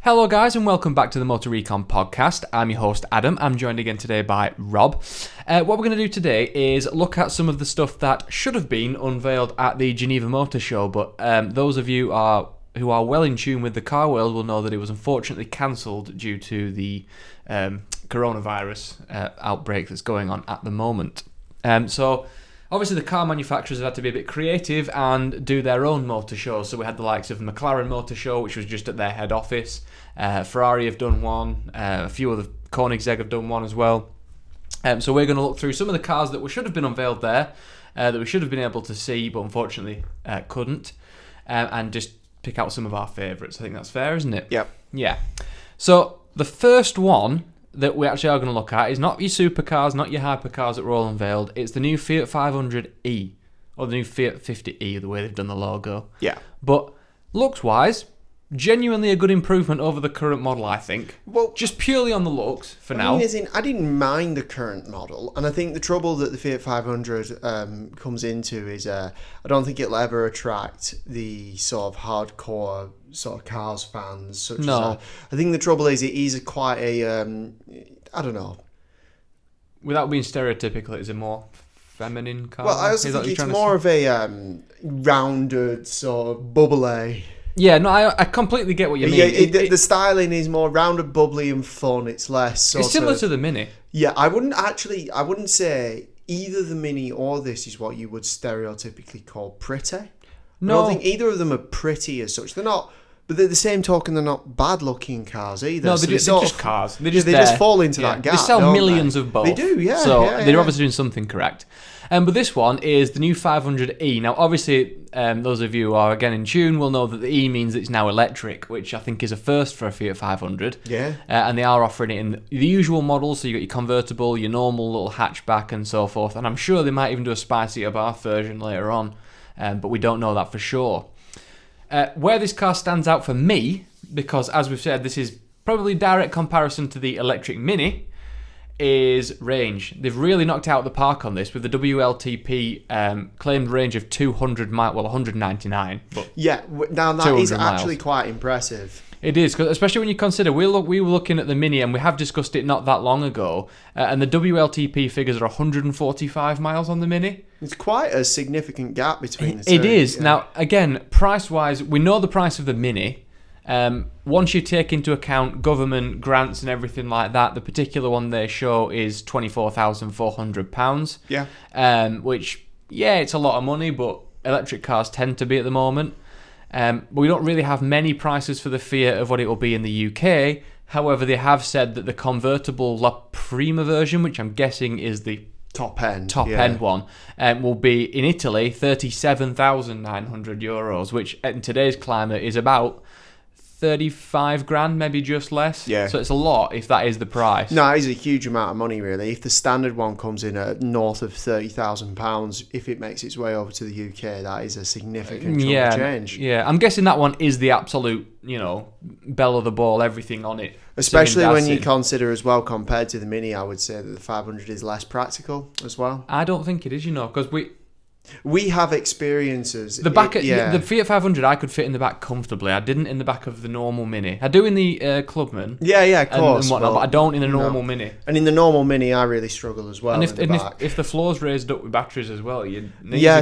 Hello guys and welcome back to the Motor Recon podcast. I'm your host Adam. I'm joined again today by Rob. What we're going to do today is look at some of the stuff that should have been unveiled at the Geneva Motor Show, but those of you who are well in tune with the car world will know that it was unfortunately cancelled due to the coronavirus outbreak that's going on at the moment. So obviously the car manufacturers have had to be a bit creative and do their own motor shows. So we had the likes of the McLaren Motor Show, which was just at their head office. Ferrari have done one. A few other Koenigsegg have done one as well. So we're going to look through some of the cars that should have been unveiled there, that we should have been able to see, but unfortunately couldn't, and just pick out some of our favourites. I think that's fair, isn't it? Yep. Yeah. So the first one that we actually are going to look at is not your supercars, not your hypercars that were all unveiled. It's the new Fiat 500e, or the new Fiat 50e, the way they've done the logo. Yeah. But looks-wise, genuinely a good improvement over the current model, I think. Well, just purely on the looks for now. I didn't mind the current model, and I think the trouble that the Fiat 500 comes into is I don't think it'll ever attract the sort of hardcore sort of cars fans. Such as I think the trouble is it is quite a I don't know. Without being stereotypical, it's a more feminine car. Well, I also think it's more of a rounded sort of bubbly. Yeah, no, I completely get what you mean. Yeah, the styling is more rounded, bubbly, and fun. It's less it's similar to the Mini. Yeah, I wouldn't say either the Mini or this is what you would stereotypically call pretty. No. I don't think either of them are pretty as such. They're not, but they're the same token. They're not bad-looking cars either. No, they're just cars. They just fall into that gap. They sell millions of both. They do, yeah. So yeah, they're obviously doing something correct. But this one is the new 500e. Now, obviously, those of you who are again in tune will know that the E means it's now electric, which I think is a first for a Fiat 500. Yeah. And they are offering it in the usual models. So you got your convertible, your normal little hatchback, and so forth. And I'm sure they might even do a spicy Abarth version later on, but we don't know that for sure. Where this car stands out for me, because as we've said, this is probably direct comparison to the electric Mini, is range. They've really knocked out the park on this with the WLTP claimed range of 200 miles, well 199. But yeah, now that is actually miles. Quite impressive. It is, especially when you consider we were looking at the Mini and we have discussed it not that long ago, and the WLTP figures are 145 miles on the Mini. It's quite a significant gap between the two. It is. Yeah. Now, again, price-wise, we know the price of the Mini. Once you take into account government grants and everything like that, the particular one they show is £24,400. Yeah. Which, yeah, it's a lot of money, but electric cars tend to be at the moment. But we don't really have many prices for the Fiat of what it will be in the UK. However, they have said that the convertible La Prima version, which I'm guessing is the top end one, will be in Italy €37,900, which in today's climate is about 35 grand, maybe just less. Yeah. So it's a lot if that is the price. No, it is a huge amount of money, really. If the standard one comes in at north of £30,000, if it makes its way over to the UK, that is a significant change. Yeah, I'm guessing that one is the absolute, bell of the ball, everything on it. Especially when you consider as well, compared to the Mini, I would say that the 500 is less practical as well. I don't think it is, because we have experiences. The Fiat 500 I could fit in the back comfortably. I didn't in the back of the normal Mini. I do in the Clubman. Yeah, of course. And whatnot, but I don't in the normal Mini. And in the normal Mini, I really struggle as well. And if the floor's raised up with batteries as well, I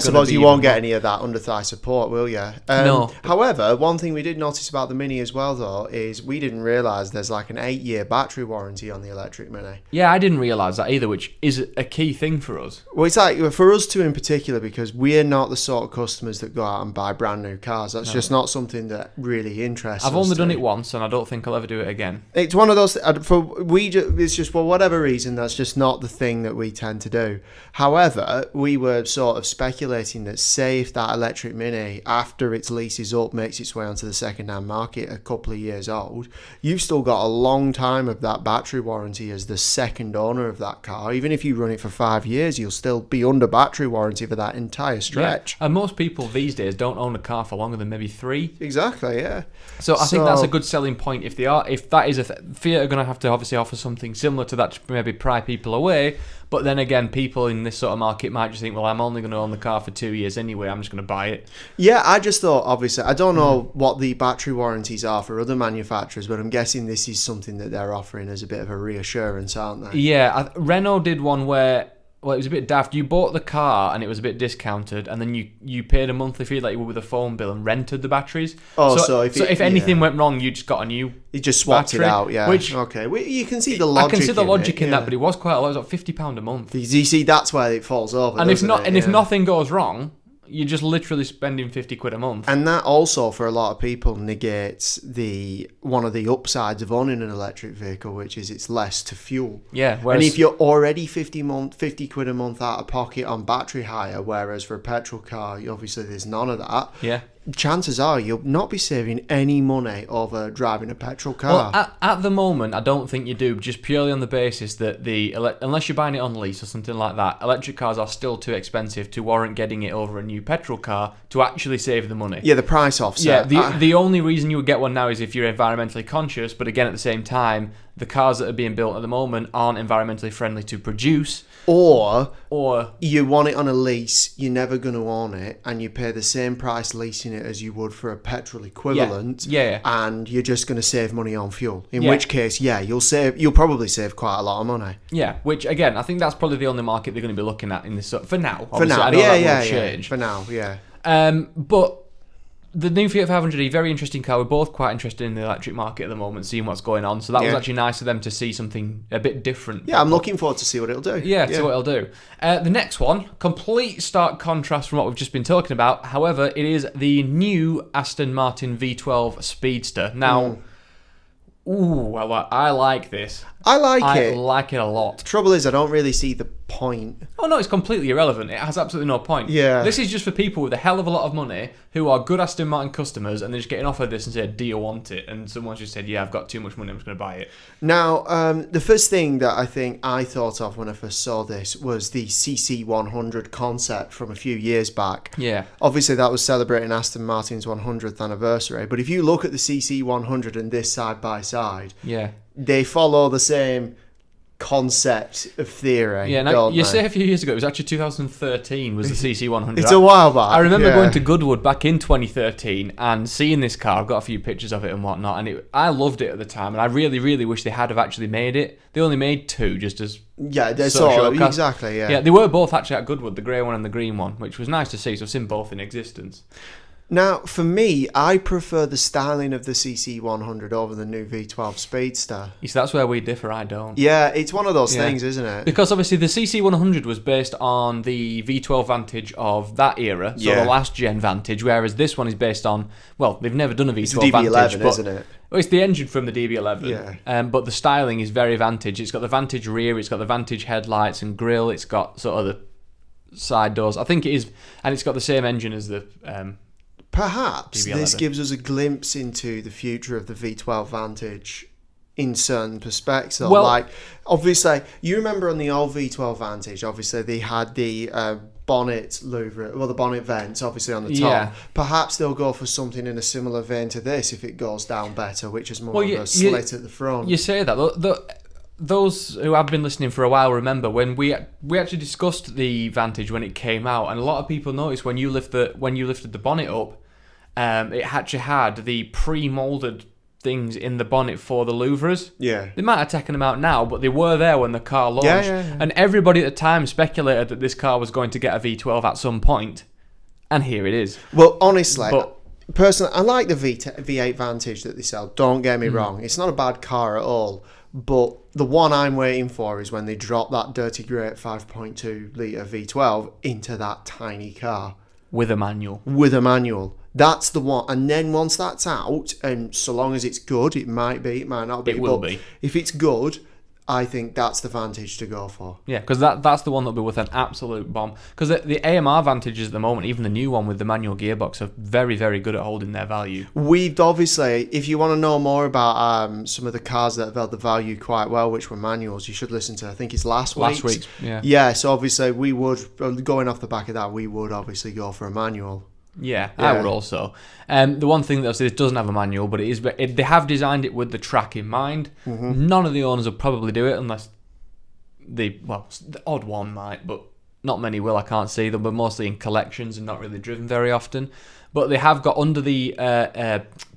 suppose you won't get any of that under thigh support, will you? No. However, one thing we did notice about the Mini as well, though, is we didn't realise there's like an 8-year battery warranty on the electric Mini. Yeah, I didn't realise that either, which is a key thing for us. Well, it's like for us two in particular, because we're not the sort of customers that go out and buy brand new cars. That's just not something that really interests us. I've only done it once, and I don't think I'll ever do it again. It's one of those it's just for whatever reason that's just not the thing that we tend to do. However, we were sort of speculating that, say, if that electric Mini, after its lease is up, makes its way onto the second-hand market a couple of years old, you've still got a long time of that battery warranty as the second owner of that car. Even if you run it for 5 years, you'll still be under battery warranty for that entire stretch. And most people these days don't own a car for longer than maybe 3. Exactly, yeah. So I think that's a good selling point. If that is Fiat are going to have to obviously offer something similar to that to maybe pry people away. But then again, people in this sort of market might just think, well, I'm only going to own the car for 2 years anyway. I'm just going to buy it. Yeah, I just thought, obviously, I don't know what the battery warranties are for other manufacturers, but I'm guessing this is something that they're offering as a bit of a reassurance, aren't they? Yeah, Renault did one where, well, it was a bit daft. You bought the car and it was a bit discounted, and then you paid a monthly fee like you would with a phone bill and rented the batteries. Oh, so if anything went wrong, you just got a new You just swapped battery, it out, yeah. Which, okay, well, you can see the logic. I can see the logic in yeah. that, but it was quite a lot. It was like £50 a month. You see, that's where it falls over. And if nothing goes wrong, you're just literally spending £50 a month. And that also, for a lot of people, negates one of the upsides of owning an electric vehicle, which is it's less to fuel. Yeah. And if you're already £50 a month out of pocket on battery hire, whereas for a petrol car, obviously there's none of that. Yeah. Chances are you'll not be saving any money over driving a petrol car. Well, at the moment, I don't think you do, just purely on the basis that unless you're buying it on lease or something like that, electric cars are still too expensive to warrant getting it over a new petrol car to actually save the money. Yeah, the price offset. Yeah, the only reason you would get one now is if you're environmentally conscious, but again, at the same time, the cars that are being built at the moment aren't environmentally friendly to produce. Or you want it on a lease, you're never going to own it, and you pay the same price leasing it as you would for a petrol equivalent. Yeah. And you're just going to save money on fuel. In which case, you'll probably save quite a lot of money. Yeah, which again, I think that's probably the only market they're going to be looking at in this for now. For now, I know that will change. For now, yeah. But the new Fiat 500e, very interesting car. We're both quite interested in the electric market at the moment, seeing what's going on. So that was actually nice for them to see something a bit different. Yeah, I'm looking forward to see what it'll do. Yeah, see what it'll do. The next one, complete stark contrast from what we've just been talking about. However, it is the new Aston Martin V12 Speedster. Now, I like this. I like it. I like it a lot. The trouble is, I don't really see the point. Oh no, it's completely irrelevant. It has absolutely no point. Yeah. This is just for people with a hell of a lot of money who are good Aston Martin customers, and they're just getting offered this and said, "Do you want it?" And someone's just said, "Yeah, I've got too much money. I'm just going to buy it." Now, the first thing that I think I thought of when I first saw this was the CC100 concept from a few years back. Yeah. Obviously, that was celebrating Aston Martin's 100th anniversary. But if you look at the CC100 and this side by side, they follow the same concept of theory. Yeah, now you say a few years ago, it was actually 2013 was the CC100. It's a while back. I remember going to Goodwood back in 2013 and seeing this car. I've got a few pictures of it and whatnot, and I loved it at the time, and I really, really wish they had have actually made it. They only made 2 just as exactly. Yeah, they were both actually at Goodwood, the grey one and the green one, which was nice to see. So I've seen both in existence. Now, for me, I prefer the styling of the CC100 over the new V12 Speedster. You see, that's where we differ, I don't. Yeah, it's one of those things, isn't it? Because obviously the CC100 was based on the V12 Vantage of that era, so the last gen Vantage, whereas this one is based on, well, they've never done a V12 it's the DB11, Vantage. isn't it? Well, it's the engine from the DB11. Yeah. But the styling is very Vantage. It's got the Vantage rear, it's got the Vantage headlights and grille, it's got sort of the side doors. I think it is, and it's got the same engine as the... Perhaps DB11. this gives us a glimpse into the future of the V12 Vantage in certain perspectives. Well, like, obviously, you remember on the old V12 Vantage, obviously they had the bonnet louver, the bonnet vents, obviously on the top. Yeah. Perhaps they'll go for something in a similar vein to this if it goes down better, which is more of a slit at the front. You say that. Those who have been listening for a while remember when we actually discussed the Vantage when it came out, and a lot of people noticed when you lifted the bonnet up, it actually had the pre-molded things in the bonnet for the louvers. Yeah. They might have taken them out now, but they were there when the car launched. Yeah. And everybody at the time speculated that this car was going to get a V12 at some point. And here it is. Well, honestly, personally, I like the V8 Vantage that they sell. Don't get me wrong. It's not a bad car at all. But the one I'm waiting for is when they drop that dirty great 5.2 litre V12 into that tiny car. With a manual. That's the one. And then once that's out, and so long as it's good, it might be, it might not be. It will be. If it's good, I think that's the Vantage to go for. Yeah, because that's the one that'll be worth an absolute bomb. Because the AMR Vantages at the moment, even the new one with the manual gearbox, are very, very good at holding their value. We've obviously, if you want to know more about some of the cars that have held the value quite well, which were manuals, you should listen to, I think it's last week's. Yeah. Yeah, so obviously we would, going off the back of that, we would obviously go for a manual. Yeah, I would also. The one thing that it doesn't have a manual, but they have designed it with the track in mind. Mm-hmm. None of the owners will probably do it unless the odd one might, but not many will. I can't see them, but mostly in collections and not really driven very often. But they have got under the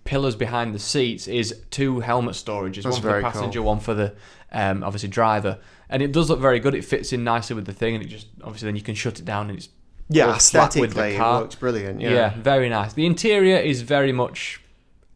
pillars behind the seats is 2 helmet storages, one for the passenger, one for the obviously driver, and it does look very good. It fits in nicely with the thing, and it just obviously then you can shut it down and it's aesthetically it looks brilliant. Yeah, very nice. The interior is very much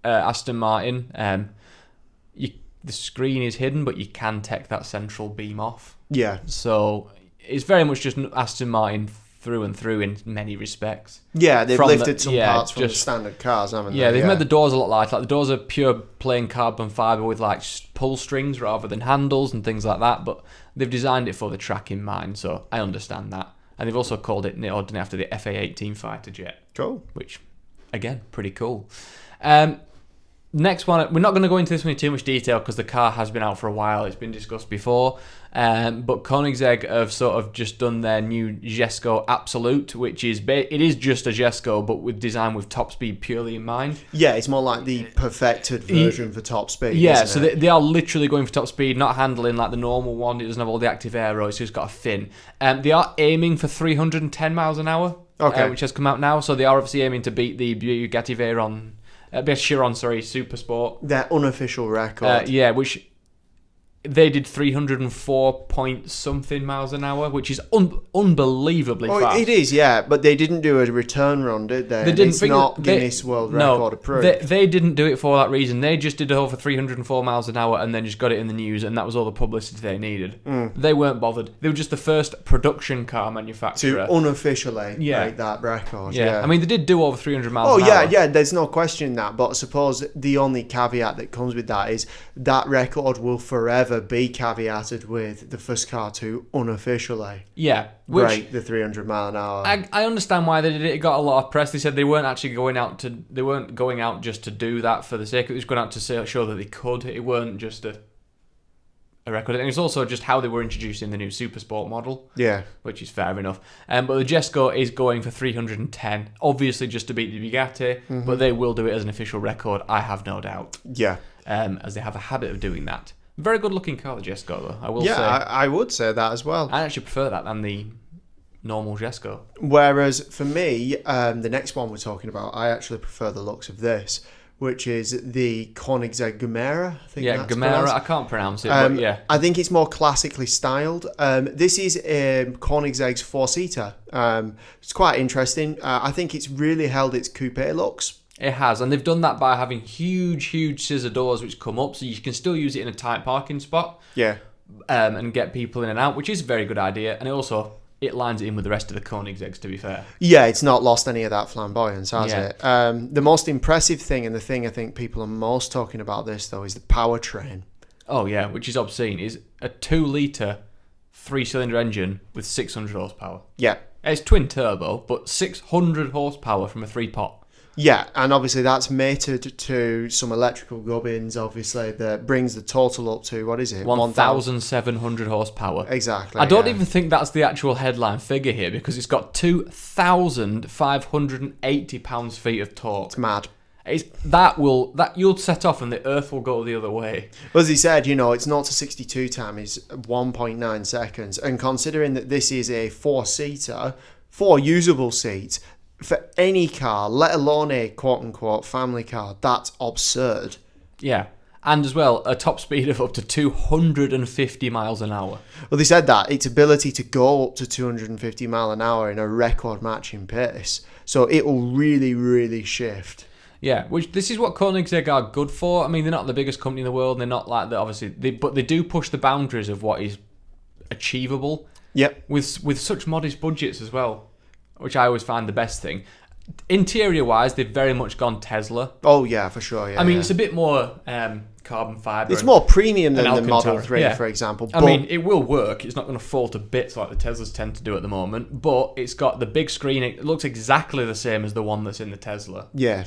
Aston Martin. The screen is hidden, but you can take that central beam off. Yeah. So it's very much just Aston Martin through and through in many respects. Yeah, they've lifted some parts from the standard cars, haven't they? Yeah, they've made the doors a lot lighter. Like the doors are pure plain carbon fibre with like pull strings rather than handles and things like that. But they've designed it for the track in mind, so I understand that. And they've also called it after the FA-18 fighter jet. Cool. Which, again, pretty cool. Next one, we're not going to go into this one in too much detail because the car has been out for a while. It's been discussed before. But Koenigsegg have sort of just done their new Jesko Absolute, which is it is just a Jesko, but with design with top speed purely in mind. Yeah, it's more like the perfected version for top speed. Yeah, so they are literally going for top speed, not handling like the normal one. It doesn't have all the active aero. It's just got a fin. They are aiming for 310 miles an hour, which has come out now. So they are obviously aiming to beat the Bugatti Chiron, Super Sport. Their unofficial record. Which they did 304 point something miles an hour, which is unbelievably fast. It is, yeah, but they didn't do a return run, did they? They didn't. It's not Guinness World Record approved. They didn't do it for that reason. They just did it over 304 miles an hour and then just got it in the news, and that was all the publicity they needed. They weren't bothered. They were just the first production car manufacturer to unofficially break that record. Yeah, I mean, they did do over 300 miles an hour. Yeah, there's no question that, but I suppose the only caveat that comes with that is that record will forever be caveated with the first car to unofficially break the 300 mile an hour. I understand why they did it. It got a lot of press. They said they weren't actually going out just to do that for the sake of it. It was going out to show that they could. It weren't just a record. And it's also just how they were introducing the new Super Sport model. Yeah. Which is fair enough. But the Jesko is going for 310, obviously just to beat the Bugatti, but they will do it as an official record, I have no doubt. Yeah. As they have a habit of doing that. Very good looking car, the Jesko, though, I will say. Yeah, I would say that as well. I actually prefer that than the normal Jesko. Whereas for me, the next one we're talking about, I actually prefer the looks of this, which is the Koenigsegg Gemera. Gemera. I can't pronounce it, but yeah. I think it's more classically styled. This is Koenigsegg's 4-seater. It's quite interesting. I think it's really held its coupe looks. It has, and they've done that by having huge scissor doors which come up, so you can still use it in a tight parking spot. Yeah. And get people in and out, which is a very good idea. And it lines it in with the rest of the Koenigseggs, to be fair. Yeah, it's not lost any of that flamboyance, has it? The most impressive thing, and the thing I think people are most talking about this, though, is the powertrain. Oh, yeah, which is obscene. Is a 2-litre 3-cylinder engine with 600 horsepower. Yeah. It's twin turbo, but 600 horsepower from a 3-pot. Yeah, and obviously that's mated to some electrical gubbins, obviously, that brings the total up to, what is it? 1,700 horsepower. Exactly. I don't even think that's the actual headline figure here, because it's got 2,580 pounds-feet of torque. It's mad. You'll set off and the earth will go the other way. As he said, it's 0 to 62 time is 1.9 seconds, and considering that this is a 4-seater, 4 usable seats, for any car, let alone a quote-unquote family car, that's absurd. Yeah. And as well, a top speed of up to 250 miles an hour. Well, they said that. Its ability to go up to 250 mile an hour in a record-matching pace. So it will really, really shift. Yeah, this is what Koenigsegg are good for. I mean, they're not the biggest company in the world. They're not like that, obviously. But they do push the boundaries of what is achievable. Yep. With such modest budgets as well, which I always find the best thing. Interior-wise, they've very much gone Tesla. Oh, yeah, for sure, yeah. I mean, it's a bit more carbon fibre. It's more premium than the Alcantara. Model 3, for example. I mean, it will work. It's not going to fall to bits like the Teslas tend to do at the moment, but it's got the big screen. It looks exactly the same as the one that's in the Tesla. Yeah.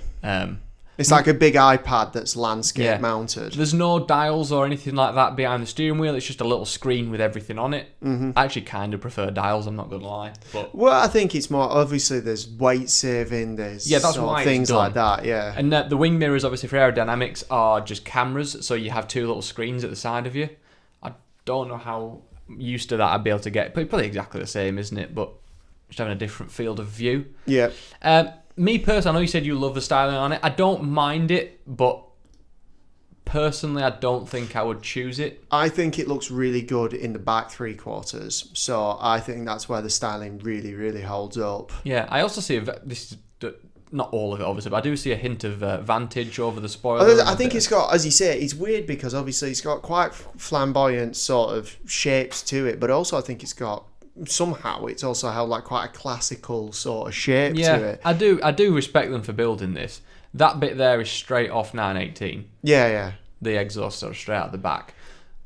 It's like a big iPad that's landscape mounted. There's no dials or anything like that behind the steering wheel. It's just a little screen with everything on it. Mm-hmm. I actually kind of prefer dials, I'm not going to lie. But well, I think it's more, obviously, there's weight saving, there's that's why things like that, yeah. And the wing mirrors, obviously, for aerodynamics are just cameras, so you have two little screens at the side of you. I don't know how used to that I'd be able to get. Probably exactly the same, isn't it? But just having a different field of view. Yeah. Me personally, I know you said you love the styling on it. I don't mind it, but personally, I don't think I would choose it. I think it looks really good in the back three quarters, so I think that's where the styling really, really holds up. Yeah, I also see this is not all of it, obviously, but I do see a hint of Vantage over the spoiler. I think it's got, as you say, it's weird because obviously it's got quite flamboyant sort of shapes to it, but also I think it's got, somehow it's also held like quite a classical sort of shape to it. I do respect them for building this. That bit there is straight off 918. Yeah. The exhaust sort of straight out the back.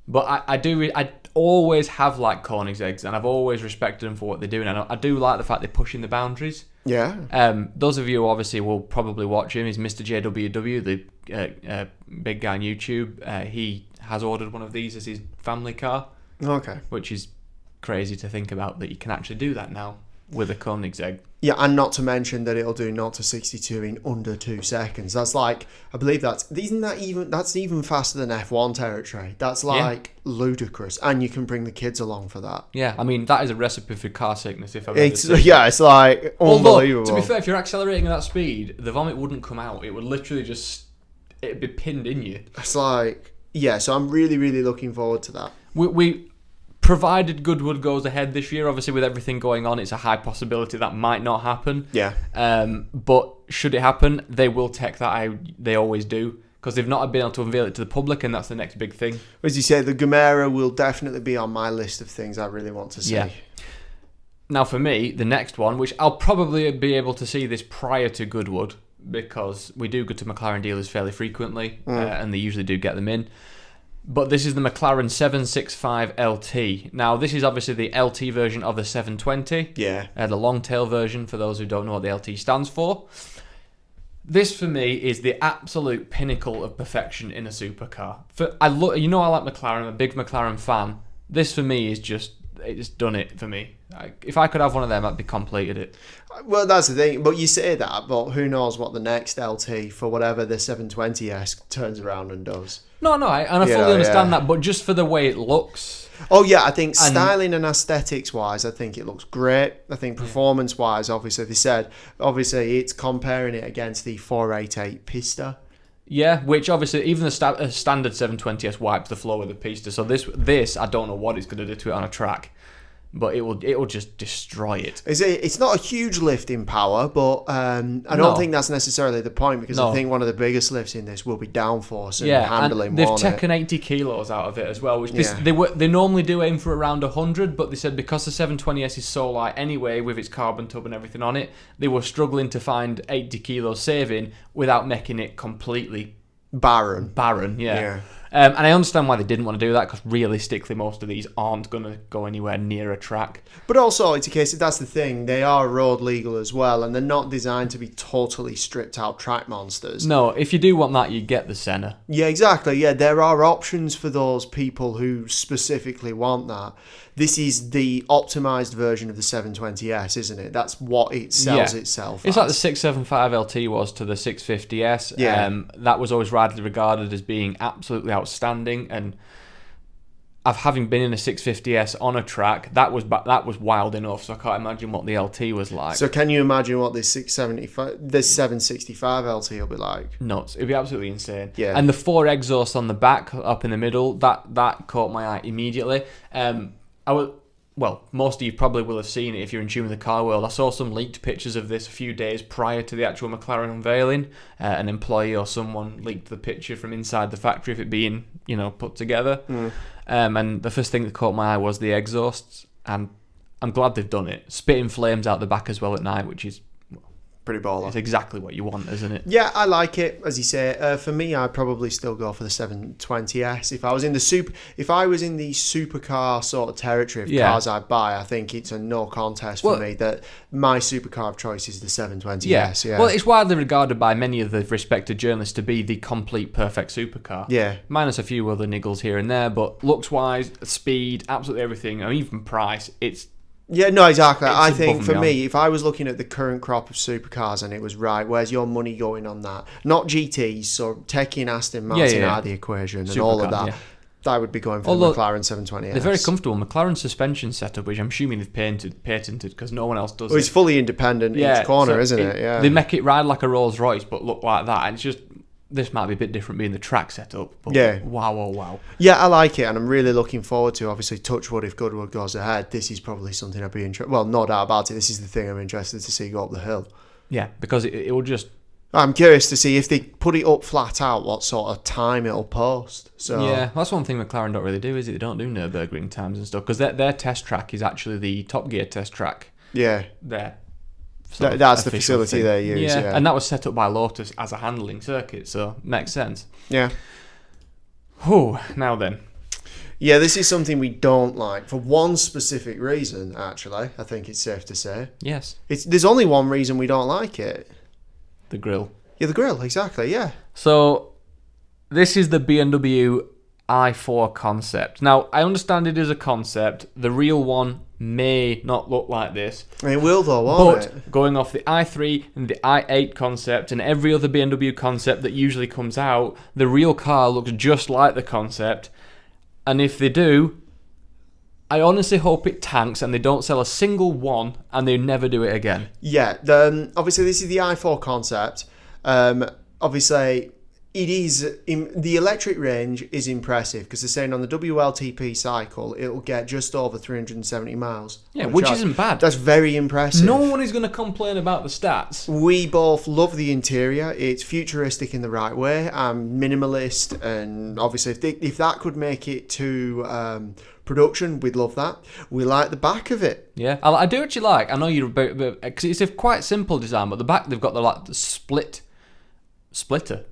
But I always have liked Koenigsegg's, and I've always respected them for what they're doing. I do like the fact they're pushing the boundaries. Yeah. Those of you who obviously will probably watch him is Mr. JWW, the big guy on YouTube. He has ordered one of these as his family car. Okay. Which is crazy to think about, that you can actually do that now with a Koenigsegg. Yeah, and not to mention that it'll do 0 to 62 in under 2 seconds. That's like, I believe that's even faster than F1 territory. That's like ludicrous, and you can bring the kids along for that. Yeah, I mean that is a recipe for car sickness if I've ever seen it. Yeah, it's like unbelievable. Although, to be fair, if you're accelerating at that speed, the vomit wouldn't come out. It would literally it'd be pinned in you. It's like, yeah. So I'm really, really looking forward to that. We provided Goodwood goes ahead this year, obviously with everything going on, it's a high possibility that might not happen. Yeah. But should it happen, they will tech that out. They always do, because they've not been able to unveil it to the public, and that's the next big thing. As you say, the Gemera will definitely be on my list of things I really want to see. Yeah. Now for me, the next one, which I'll probably be able to see this prior to Goodwood, because we do go to McLaren dealers fairly frequently, and they usually do get them in. But this is the McLaren 765 LT. Now, this is obviously the LT version of the 720. Yeah. The long tail version, for those who don't know what the LT stands for. This, for me, is the absolute pinnacle of perfection in a supercar. I like McLaren. I'm a big McLaren fan. This, for me, it's done it for me. If I could have one of them, I'd be completed it. Well, that's the thing. But you say that, but who knows what the next LT for whatever the 720S turns around and does. No, I fully understand that, but just for the way it looks. Oh, yeah, I think styling and aesthetics-wise, I think it looks great. I think performance-wise, obviously, they said, it's comparing it against the 488 Pista. Yeah, which obviously, even the standard 720S wipes the floor with the Pista, so this, I don't know what it's going to do to it on a track. But it will just destroy it. It's not a huge lift in power, but I don't think that's necessarily the point, because I think one of the biggest lifts in this will be downforce and handling. And they've taken 80 kilos out of it as well, which they normally do aim for around 100, but they said because the 720S is so light anyway, with its carbon tub and everything on it, they were struggling to find 80 kilos saving without making it completely barren. Yeah. And I understand why they didn't want to do that, because realistically most of these aren't going to go anywhere near a track. But also it's a case that's the thing, they are road legal as well, and they're not designed to be totally stripped out track monsters. No, if you do want that, you get the Senna. Yeah, exactly. Yeah, there are options for those people who specifically want that. This is the optimised version of the 720S, isn't it? That's what it sells itself as. It's like the 675 LT was to the 650S. Yeah. That was always widely regarded as being absolutely outstanding. And having been in a 650S on a track, that was wild enough. So I can't imagine what the LT was like. So can you imagine what this 765 LT will be like? Nuts. It'd be absolutely insane. Yeah. And the 4 exhausts on the back, up in the middle, that caught my eye immediately. Most of you probably will have seen it if you're in tune with the car world. I saw some leaked pictures of this a few days prior to the actual McLaren unveiling. An employee or someone leaked the picture from inside the factory of it being, put together. And the first thing that caught my eye was the exhausts, and I'm glad they've done it. Spitting flames out the back as well at night, which is pretty baller. It's exactly what you want, isn't it? Yeah, I like it. As you say, for me, I'd probably still go for the 720S. If I was in the supercar sort of territory of cars I'd buy, I think it's a no contest for me that my supercar of choice is the 720S. Yeah. Well, it's widely regarded by many of the respected journalists to be the complete perfect supercar. Yeah. Minus a few other niggles here and there, but looks-wise, speed, absolutely everything, and even price, it's... Yeah, no, exactly. I think above for and me, if I was looking at the current crop of supercars and it was right, where's your money going on that? Not GTs, so taking Aston Martin out of the equation and all of that. I would be going for the McLaren 720S. They're very comfortable. McLaren suspension setup, which I'm assuming they've patented because no one else does It's fully independent each corner, isn't it? Yeah. They make it ride like a Rolls Royce, but look like that. And it's just... This might be a bit different being the track setup, but wow. Yeah, I like it, and I'm really looking forward to, obviously, touch wood if Goodwood goes ahead. This is probably something I'd be interested... Well, no doubt about it, this is the thing I'm interested to see go up the hill. Yeah, because it will just... I'm curious to see if they put it up flat out, what sort of time it'll post. So yeah, that's one thing McLaren don't really do, is it? They don't do Nürburgring times and stuff, because their test track is actually the Top Gear test track. Yeah. That's the facility they use. Yeah, and that was set up by Lotus as a handling circuit, so makes sense. Yeah. Now then. Yeah, this is something we don't like for one specific reason. Actually, I think it's safe to say. Yes. There's only one reason we don't like it. The grille. Yeah, the grille. Exactly. Yeah. So, this is the BMW i4 concept. Now, I understand it is a concept. The real one may not look like this. It will though, won't it? But going off the i3 and the i8 concept and every other BMW concept that usually comes out, the real car looks just like the concept. And if they do, I honestly hope it tanks and they don't sell a single one and they never do it again. Yeah, obviously this is the i4 concept. Obviously... It is the electric range is impressive because they're saying on the WLTP cycle it'll get just over 370 miles. Yeah, which isn't bad. That's very impressive. No one is going to complain about the stats. We both love the interior. It's futuristic in the right way, minimalist, and obviously if that could make it to production, we'd love that. We like the back of it. Yeah, I do actually like. I know you're because it's a quite simple design, but the back they've got the splitter.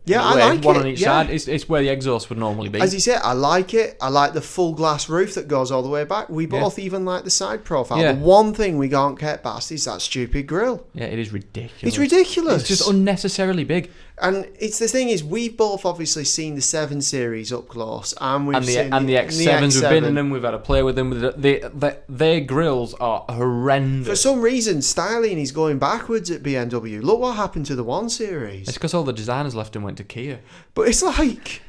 Yeah, I like one it. on each side. It's where the exhaust would normally be. As you said, I like it. I like the full glass roof that goes all the way back. We both even like the side profile. Yeah. The one thing we can't get past is that stupid grille. Yeah, it is ridiculous. It's ridiculous. It's just unnecessarily big. And it's the thing is, we've both obviously seen the 7 Series up close, and we've seen the X7s. We've been in them. We've had a play with them. Their grills are horrendous. For some reason, styling is going backwards at BMW. Look what happened to the 1 Series. It's because all the designers left and went to Kia. But it's like...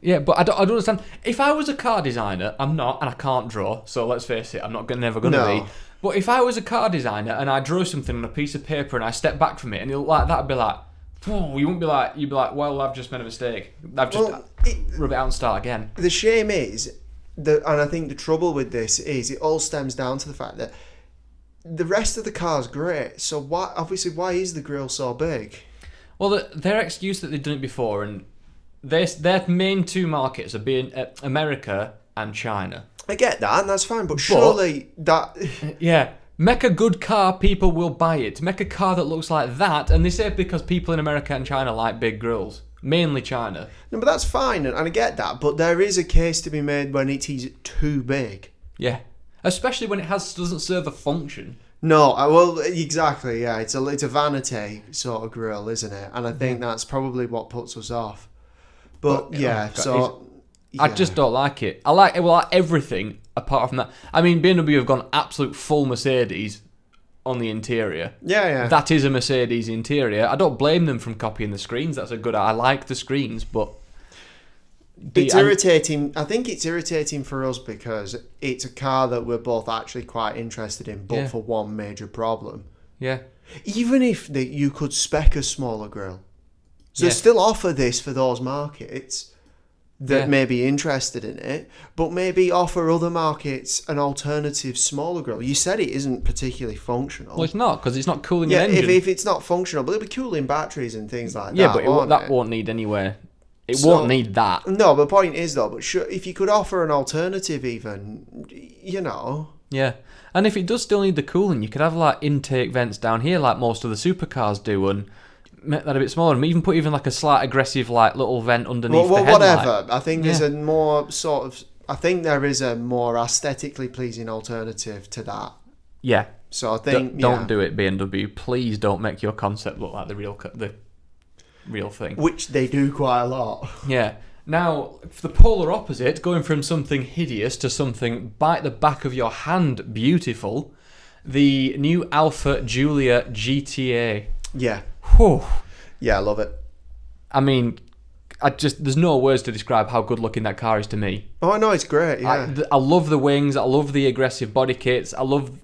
Yeah, but I don't understand. If I was a car designer, I'm not, and I can't draw, so let's face it, I'm never going to be. But if I was a car designer and I drew something on a piece of paper and I stepped back from it and it looked like that, I'd be like... You wouldn't be like, you'd be like, well, I've just made a mistake. I've just rub it out and start again. The shame is, and I think the trouble with this is, it all stems down to the fact that the rest of the car's great. So why is the grille so big? Well, their excuse that they've done it before, and their main two markets are being America and China. I get that, and that's fine, but surely that... Yeah. Make a good car, people will buy it. Make a car that looks like that, and they say because people in America and China like big grills. Mainly China. No, but that's fine, and I get that, but there is a case to be made when it is too big. Yeah. Especially when it doesn't serve a function. No, well, exactly, yeah. It's a vanity sort of grill, isn't it? And I think that's probably what puts us off. But yeah, I just don't like it. I like everything apart from that. I mean, BMW have gone absolute full Mercedes on the interior. Yeah. That is a Mercedes interior. I don't blame them from copying the screens. I like the screens, but... It's irritating. I think it's irritating for us because it's a car that we're both actually quite interested in, but for one major problem. Yeah. Even if you could spec a smaller grille. So still offer this for those markets that may be interested in it, but maybe offer other markets an alternative smaller grille. You said it isn't particularly functional. Well, it's not, because it's not cooling an engine. If it's not functional, but it'll be cooling batteries and things like that. Yeah, but that won't need anywhere. It won't need that. No, the point is though, but if you could offer an alternative even, Yeah. And if it does still need the cooling, you could have like intake vents down here like most of the supercars do and make that a bit smaller. And even put like a slight aggressive like little vent underneath the headlight. Whatever. I think there's a more sort of... I think there is a more aesthetically pleasing alternative to that. Yeah. So I think... Don't do it, BMW. Please don't make your concept look like the real thing. Which they do quite a lot. Yeah. Now, for the polar opposite, going from something hideous to something bite the back of your hand beautiful, the new Alfa Giulia GTA. Yeah. Whew. Yeah, I love it. I mean, there's no words to describe how good looking that car is to me. Oh, no, it's great, yeah. I love the wings, I love the aggressive body kits, I love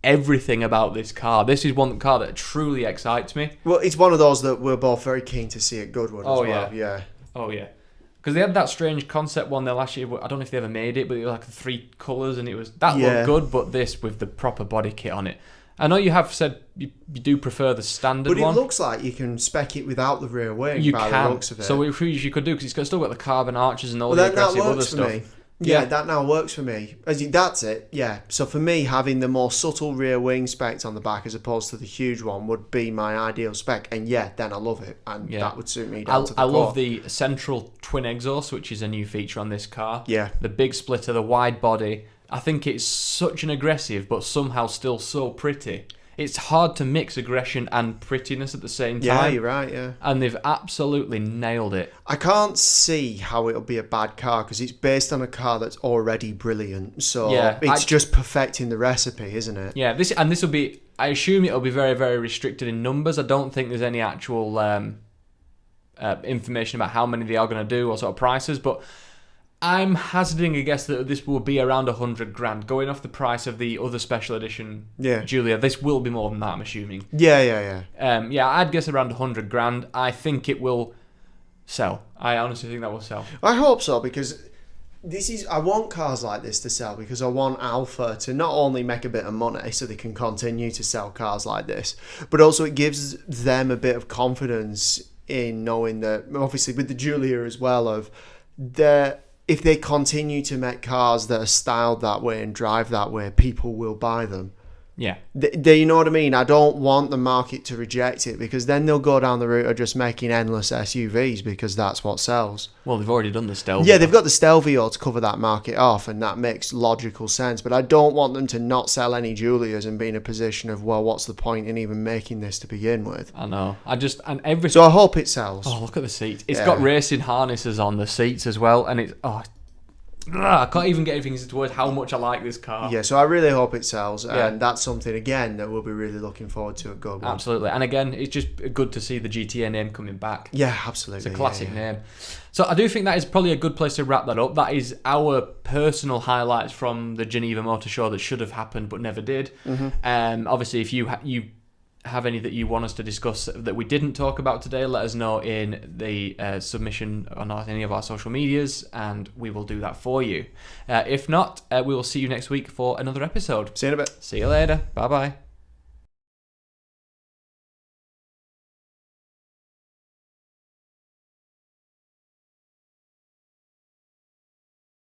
everything about this car. This is one car that truly excites me. Well, it's one of those that we're both very keen to see at Goodwood as well. Yeah. Oh, yeah. Because they had that strange concept one there last year. I don't know if they ever made it, but it was like 3 colours, and looked good. But this with the proper body kit on it. I know you have said you do prefer the standard one. But it looks like you can spec it without the rear wing. You by can. The looks of it. So which you could do because it's still got the carbon arches and all the aggressive other stuff. Me. Yeah, that now works for me. That's it, yeah. So for me, having the more subtle rear wing spec on the back as opposed to the huge one would be my ideal spec. And yeah, then I love it. And that would suit me down to the core. I love the central twin exhaust, which is a new feature on this car. Yeah. The big splitter, the wide body. I think it's such an aggressive, but somehow still so pretty. It's hard to mix aggression and prettiness at the same time. Yeah, you're right, yeah. And they've absolutely nailed it. I can't see how it'll be a bad car because it's based on a car that's already brilliant. So it's just perfecting the recipe, isn't it? Yeah, this will be... I assume it'll be very, very restricted in numbers. I don't think there's any actual information about how many they are going to do or sort of prices, but... I'm hazarding a guess that this will be around $100,000. Going off the price of the other special edition Giulia, this will be more than that, I'm assuming. Yeah. I'd guess around $100,000. I think it will sell. I honestly think that will sell. I hope so, because I want cars like this to sell, because I want Alfa to not only make a bit of money so they can continue to sell cars like this, but also it gives them a bit of confidence in knowing that, obviously with the Giulia as well, of if they continue to make cars that are styled that way and drive that way, people will buy them. Yeah. You know what I mean? I don't want the market to reject it, because then they'll go down the route of just making endless SUVs because that's what sells. Well, they've already done the Stelvio. Yeah, they've got the Stelvio to cover that market off, and that makes logical sense. But I don't want them to not sell any Giulias and be in a position of, well, what's the point in even making this to begin with? I know. So I hope it sells. Oh, look at the seats. It's got racing harnesses on the seats as well, and it's... I can't even get anything into words how much I like this car. Yeah, so I really hope it sells, and that's something, again, that we'll be really looking forward to at Goodwood. Absolutely, and again, it's just good to see the GTA name coming back. Yeah, absolutely. It's a classic name. So I do think that is probably a good place to wrap that up. That is our personal highlights from the Geneva Motor Show that should have happened but never did. Mm-hmm. Obviously, if you have any that you want us to discuss that we didn't talk about today, let us know in the submission on any of our social medias, and we will do that for you. If not, we will see you next week for another episode. See you in a bit. See you later. Bye bye.